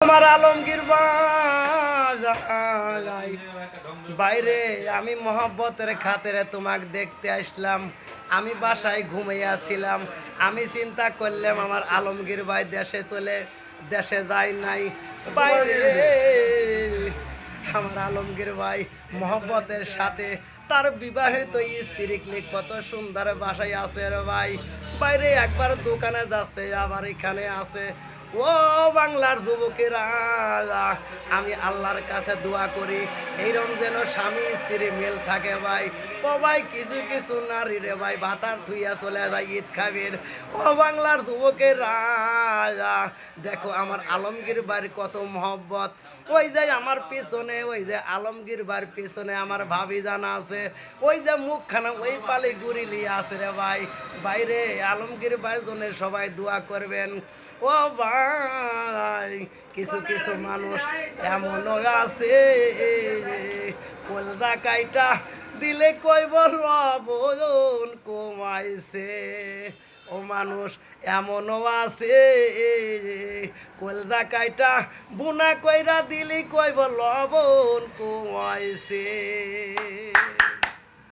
আমার আলমগীর ভাই বাইরে আমি মহব্বতের খাতিরে তোমাকে দেখতে আসলাম। আমি বাসায় ঘুমিয়েছিলাম। আমি চিন্তা করলাম আমার আলমগীর ভাই দেশে যায় নাই বাইরে। আমার আলমগীর ভাই মহব্বতের সাথে তার বিবাহিত স্ত্রী কত সুন্দর বাসায় আছে রে ভাই। বাইরে একবার দোকানে যাচ্ছে আবার এখানে আছে। ও বাংলার যুবকেরা, আমি আল্লাহর কাছে দোয়া করি এইরকম যেন স্বামী স্ত্রী মিল থাকে ভাই। ও ভাই কিছু কিছু নারী রে ভাই ভাতার থুইয়া চলে যায় ঈদ খাবির। ও বাংলার যুবকেরা, দেখো আমার আলমগীর বাড়ির কত মহব্বত। ওই যে আমার পিছনে, ওই যে আলমগীর বাড়ির পিছনে আমার ভাবি জানা আছে। ওই যে মুখখানা ওই পালে গুড়িলি আছে রে ভাই। বাইরে আলমগীর বাড়ির জন্য সবাই দোয়া করবেন। ও ভাই কিছু কিছু মানুষ এমনও আছে কলদা কাইটা দিলে কইব লবণ কমাইছে। ও মানুষ এমনও আছে কলদা কাইটা বুনা কইরা দিলি কইব লবণ কমাইছে।